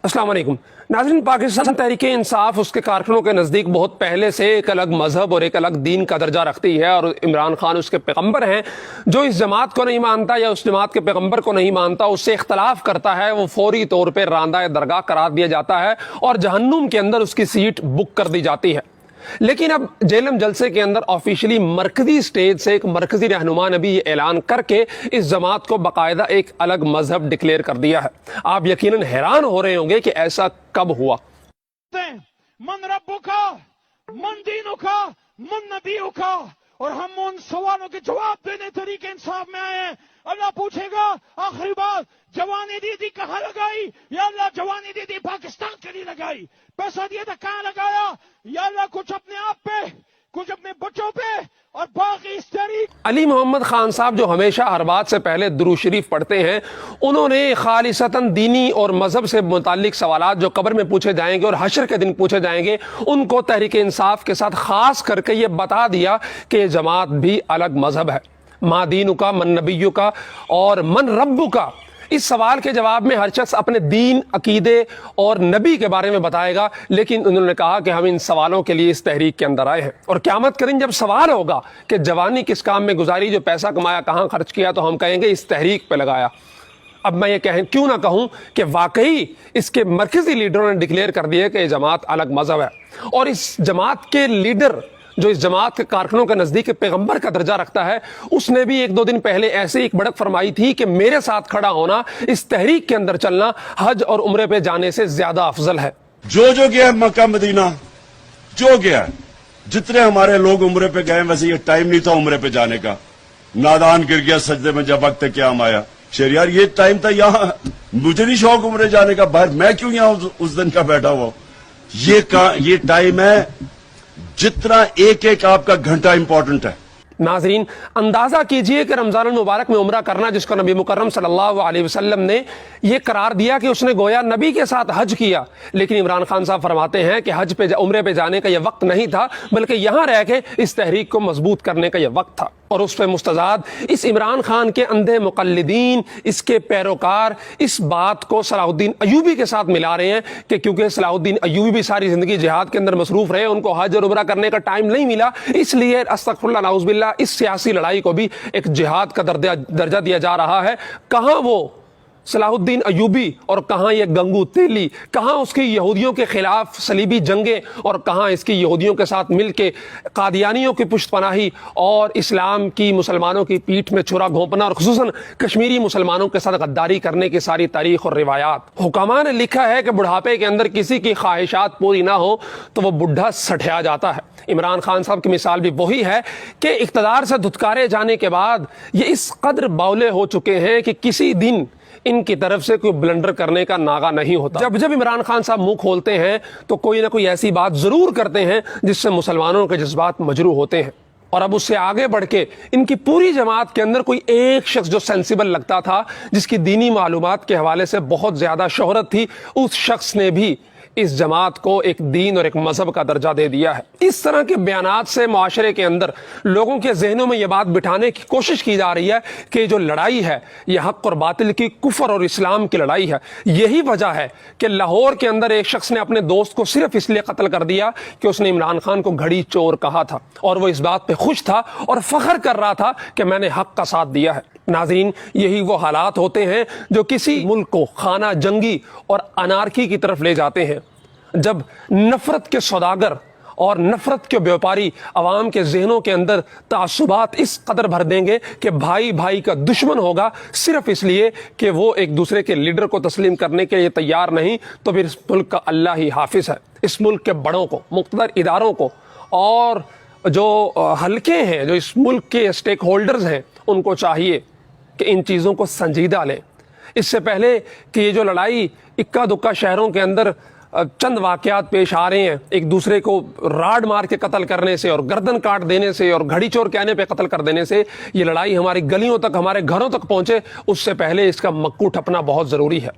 अस्सलाम वालेकुम नाज़रीन। पाकिस्तान तहरीक इंसाफ उसके कारकुनों के नज़दीक बहुत पहले से एक अलग मजहब और एक अलग दीन का दर्जा रखती है, और इमरान खान उसके पैगम्बर हैं। जो इस जमात को नहीं मानता या उस जमात के पैगम्बर को नहीं मानता, उससे इख्तलाफ करता है, वो फौरी तौर पर रांदा दरगाह करार दिया जाता है और जहन्नुम के अंदर उसकी सीट बुक कर दी जाती है। लेकिन अब जेलम जलसे के अंदर ऑफिशियली मरकजी स्टेज से एक मरकजी रहनुमा ने भी ये ऐलान करके इस जमात को बाकायदा एक अलग मजहब डिक्लेयर कर दिया है। आप यकीनन हैरान हो रहे होंगे कि ऐसा कब हुआ। मन रब्बु का, मन दीनु का, मन नबीयु का, और हम उन सवालों के जवाब देने तरीके इंसाफ में आए हैं। अल्लाह पूछेगा आखिरी बात, जवानी दीदी कहाँ लगाई? या अल्लाह जवानी दीदी पाकिस्तान के लिए लगाई। पैसा दिया था कहाँ लगाया? या अल्लाह कुछ अपने आप पे, कुछ अपने बच्चों पे, और बाकी इस तरीके। अली मोहम्मद खान साहब जो हमेशा हर बात से पहले दुरूद शरीफ पढ़ते हैं, उन्होंने खालिसतन दीनी और मजहब से मुतालिक सवालात जो कब्र में पूछे जाएंगे और हशर के दिन पूछे जाएंगे, उनको तहरीक इंसाफ के साथ खास करके ये बता दिया कि ये जमात भी अलग मजहब है। मा दीनु का, मन नबीयु का और मन रब्बु का। इस सवाल के जवाब में हर शख्स अपने दीन, अकीदे और नबी के बारे में बताएगा, लेकिन उन्होंने कहा कि हम इन सवालों के लिए इस तहरीक के अंदर आए हैं। और क़यामत के दिन जब सवाल होगा कि जवानी किस काम में गुजारी, जो पैसा कमाया कहाँ खर्च किया, तो हम कहेंगे इस तहरीक पे लगाया। अब मैं ये क्यों ना कहूँ कि वाकई इसके मरकजी लीडरों ने डिक्लेयर कर दिया कि ये जमात अलग मजहब है, और इस जमात के लीडर जो इस जमात के कारकुनों के नज़दीक पैगम्बर का दर्जा रखता है, उसने भी एक दो दिन पहले ऐसे एक बड़क फरमाई थी कि मेरे साथ खड़ा होना, इस तहरीक के अंदर चलना हज और उम्रे पे जाने से ज्यादा अफजल है। जो गया मक्का मदीना, जो गया, जितने हमारे लोग उम्रे पे गए, वैसे ये टाइम नहीं था उम्रे पे जाने का। नादान गिर गया सजदे में जब वक्त क्या आया। शेर यार ये टाइम था, यहाँ मुझे नहीं शौक उम्रे जाने का, बाहर मैं क्यों यहाँ उस दिन का बैठा हुआ। ये टाइम है जितना एक एक आपका घंटा इंपॉर्टेंट है। नाजरीन, अंदाजा कीजिए कि रमजान मुबारक में उम्रा करना, जिसको नबी मुकर्रम सल्लल्लाहु अलैहि वसल्लम ने यह करार दिया कि उसने गोया नबी के साथ हज किया, लेकिन इमरान खान साहब फरमाते हैं कि हज पे उम्रे पे जाने का यह वक्त नहीं था, बल्कि यहां रह के इस तहरीक को मजबूत करने का यह वक्त था। और उस पर मुस्तजाद इस इमरान खान के अंधे मुकल्लिदीन, इसके पैरोकार इस बात को सलाहुद्दीन अयूबी के साथ मिला रहे हैं कि क्योंकि सलाहुद्दीन अयूबी भी सारी जिंदगी जिहाद के अंदर मसरूफ रहे, उनको हज और उम्रा करने का टाइम नहीं मिला, इसलिए अस्तगफिरुल्लाह नाउज़ुबिल्लाह इस सियासी लड़ाई को भी एक जिहाद का दर्जा दिया जा रहा है। कहां वो सलाहुद्दीन अयूबी और कहां ये गंगू तेली, कहां उसकी यहूदियों के खिलाफ सलीबी जंगे, और कहां इसकी यहूदियों के साथ मिलके कादियानियों की पुष्टपनाही और इस्लाम की मुसलमानों की पीठ में छुरा घोंपना और खुसूसन कश्मीरी मुसलमानों के साथ गद्दारी करने की सारी तारीख और रिवायात। हुकामा ने लिखा है कि बुढ़ापे के अंदर किसी की ख्वाहिशात पूरी ना हो तो वह बुढ़ा सठिया जाता है। इमरान खान साहब की मिसाल भी वही है कि इख्तदार से धुतकारे जाने के बाद ये इस कदर बावले हो चुके हैं कि किसी दिन इनकी तरफ से कोई ब्लंडर करने का नागा नहीं होता। जब जब इमरान खान साहब मुंह खोलते हैं तो कोई ना कोई ऐसी बात जरूर करते हैं जिससे मुसलमानों के जज्बात मजरूह होते हैं। और अब उससे आगे बढ़ के इनकी पूरी जमात के अंदर कोई एक शख्स जो सेंसिबल लगता था, जिसकी दीनी मालूमात के हवाले से बहुत ज्यादा शोहरत थी, उस शख्स ने भी इस जमात को एक दीन और एक मजहब का दर्जा दे दिया है। इस तरह के बयानात से माशरे के अंदर लोगों के जहनों में यह बात बिठाने की कोशिश की जा रही है कि जो लड़ाई है यह हक और बातिल की, कुफर और इस्लाम की लड़ाई है। यही वजह है कि लाहौर के अंदर एक शख्स ने अपने दोस्त को सिर्फ इसलिए कत्ल कर दिया कि उसने इमरान खान को घड़ी चोर कहा था, और वो इस बात पे खुश था और फख्र कर रहा था कि मैंने हक का साथ दिया है। नाज़रीन, यही वो हालात होते हैं जो किसी मुल्क को खाना जंगी और अनारकी की तरफ ले जाते हैं, जब नफरत के सौदागर और नफरत के व्यापारी अवाम के जहनों के अंदर तासुबात इस कदर भर देंगे कि भाई भाई का दुश्मन होगा, सिर्फ इसलिए कि वो एक दूसरे के लीडर को तस्लीम करने के लिए तैयार नहीं, तो फिर इस मुल्क का अल्लाह ही हाफिज है। इस मुल्क के बड़ों को, मुख्तदर इदारों को और जो हल्के हैं, जो इस मुल्क के स्टेक होल्डर्स हैं, उनको चाहिए कि इन चीज़ों को संजीदा लें। इससे पहले कि ये जो लड़ाई इक्का दुक्का शहरों के अंदर चंद वाकयात पेश आ रहे हैं, एक दूसरे को राड मार के कत्ल करने से और गर्दन काट देने से और घड़ी चोर कहने पे कत्ल कर देने से, ये लड़ाई हमारी गलियों तक, हमारे घरों तक पहुंचे, उससे पहले इसका मक्कू ठपना बहुत ज़रूरी है।